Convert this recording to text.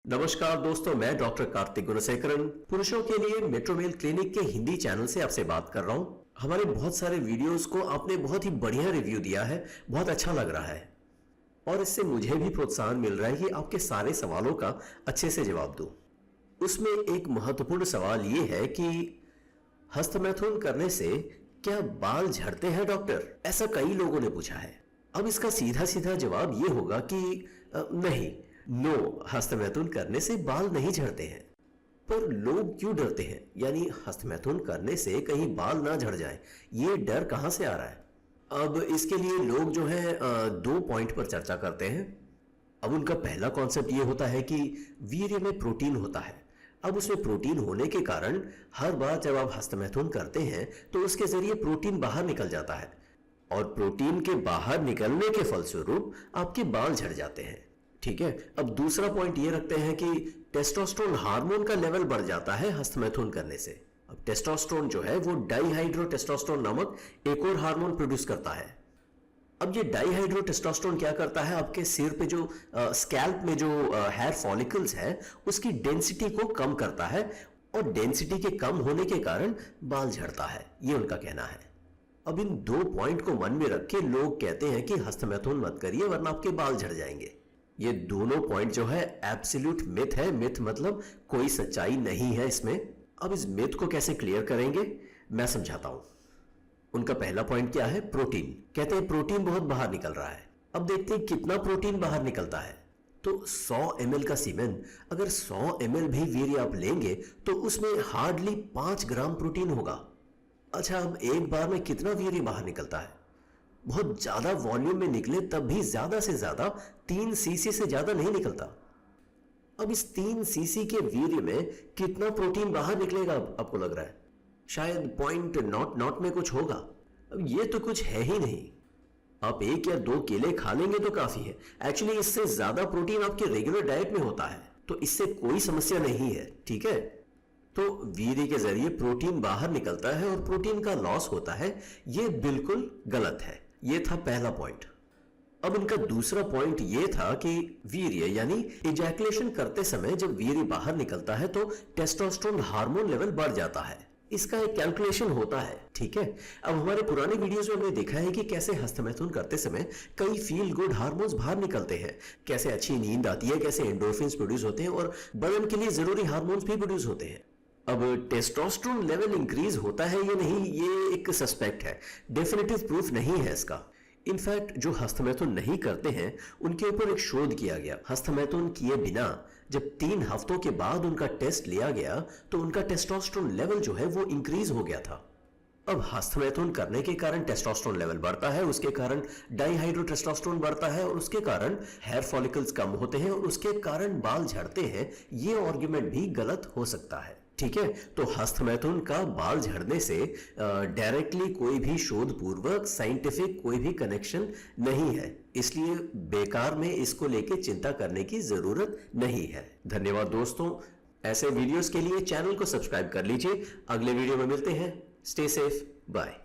नमस्कार दोस्तों, मैं डॉक्टर कार्तिक गुणसेकरन पुरुषों के लिए मेट्रोमेल क्लिनिक के हिंदी चैनल से आपसे बात कर रहा हूं। हमारे बहुत सारे वीडियोस को आपने बहुत ही बढ़िया रिव्यू दिया है, बहुत अच्छा लग रहा है और इससे मुझे भी प्रोत्साहन मिल रहा है कि आपके सारे सवालों का अच्छे से जवाब दूं। उसमें एक महत्वपूर्ण सवाल ये है कि हस्तमैथुन करने से क्या बाल झड़ते हैं डॉक्टर? ऐसा कई लोगों ने पूछा है। अब इसका सीधा सीधा जवाब ये होगा कि नहीं, नो, हस्तमैथुन करने से बाल नहीं झड़ते हैं। पर लोग क्यों डरते हैं? यानी हस्तमैथुन करने से कहीं बाल ना झड़ जाए, ये डर कहां से आ रहा है? अब इसके लिए लोग जो है दो पॉइंट पर चर्चा करते हैं। अब उनका पहला कॉन्सेप्ट ये होता है कि वीर्य में प्रोटीन होता है। अब उसमें प्रोटीन होने के कारण हर बार जब आप हस्तमैथुन करते हैं तो उसके जरिए प्रोटीन बाहर निकल जाता है और प्रोटीन के बाहर निकलने के फलस्वरूप आपके बाल झड़ जाते हैं। ठीक है। अब दूसरा पॉइंट ये रखते हैं कि टेस्टोस्टेरोन हार्मोन का लेवल बढ़ जाता है हस्तमैथुन करने से। अब टेस्टोस्टेरोन जो है वो डाइहाइड्रोटेस्टोस्टेरोन नामक एक और हार्मोन प्रोड्यूस करता है। अब ये डाइहाइड्रोटेस्टोस्टेरोन क्या करता है, आपके सिर पे जो स्कैल्प में जो हेयर फॉलिकल्स है उसकी डेंसिटी को कम करता है और डेंसिटी के कम होने के कारण बाल झड़ता है, ये उनका कहना है। अब इन दो पॉइंट को मन में रख के लोग कहते हैं कि हस्तमैथुन मत करिए वरना आपके बाल झड़ जाएंगे। ये दोनों पॉइंट जो है एब्सोल्यूट मिथ है। मिथ मतलब कोई सच्चाई नहीं है इसमें। अब इस मिथ को कैसे क्लियर करेंगे मैं समझाता हूं। उनका पहला पॉइंट क्या है? प्रोटीन। कहते हैं प्रोटीन बहुत बाहर निकल रहा है। अब देखते हैं कितना प्रोटीन बाहर निकलता है। तो 100 ml का सीमेन, अगर 100 ml भी वीर्य आप लेंगे तो उसमें हार्डली 5 ग्राम प्रोटीन होगा। अच्छा, अब एक बार में कितना वीर्य बाहर निकलता है? बहुत ज्यादा वॉल्यूम में निकले तब भी ज्यादा से ज्यादा 3 सीसी से ज्यादा नहीं निकलता। अब इस 3 सीसी के वीर्य में कितना प्रोटीन बाहर निकलेगा आपको लग रहा है? शायद पॉइंट नॉट में कुछ होगा। अब ये तो कुछ है ही नहीं। आप 1 या 2 केले खा लेंगे तो काफी है। एक्चुअली इससे ज्यादा प्रोटीन आपके रेगुलर डाइट में होता है, तो इससे कोई समस्या नहीं है। ठीक है। तो वीर्य के जरिए प्रोटीन बाहर निकलता है और प्रोटीन का लॉस होता है, यह बिल्कुल गलत है। यह था पहला पॉइंट। अब इनका दूसरा पॉइंट यह था कि वीर्य यानी इजैकुलेशन करते समय जब वीर्य बाहर निकलता है तो टेस्टोस्टेरोन हार्मोन लेवल बढ़ जाता है। इसका एक कैलकुलेशन होता है। ठीक है। अब हमारे पुराने वीडियोस में हमने देखा है कि कैसे हस्तमैथुन करते समय कई फील गुड हार्मोन्स बाहर निकलते हैं, कैसे अच्छी नींद आती है, कैसे एंडोर्फिन्स प्रोड्यूस होते हैं और बदन के लिए जरूरी हार्मोन्स भी प्रोड्यूस होते हैं। अब टेस्टोस्टेरोन लेवल इंक्रीज होता है या नहीं, ये एक सस्पेक्ट है, डेफिनेटिव प्रूफ नहीं है इसका। इनफैक्ट जो हस्तमैथुन नहीं करते हैं उनके ऊपर एक शोध किया गया। हस्तमैथुन किए बिना जब 3 हफ्तों के बाद उनका टेस्ट लिया गया तो उनका टेस्टोस्टेरोन लेवल जो है वो इंक्रीज हो गया था। अब हस्तमैथुन करने के कारण टेस्टोस्टेरोन लेवल बढ़ता है, उसके कारण डाइहाइड्रोटेस्टोस्टेरोन बढ़ता है और उसके कारण हेयर फॉलिकल्स कम होते हैं और उसके कारण बाल झड़ते हैं। ये आर्गुमेंट भी गलत हो सकता है। ठीक है। तो हस्तमैथुन का बाल झड़ने से डायरेक्टली कोई भी शोध पूर्वक साइंटिफिक कोई भी कनेक्शन नहीं है, इसलिए बेकार में इसको लेके चिंता करने की जरूरत नहीं है। धन्यवाद दोस्तों। ऐसे वीडियोस के लिए चैनल को सब्सक्राइब कर लीजिए। अगले वीडियो में मिलते हैं। Stay safe, bye.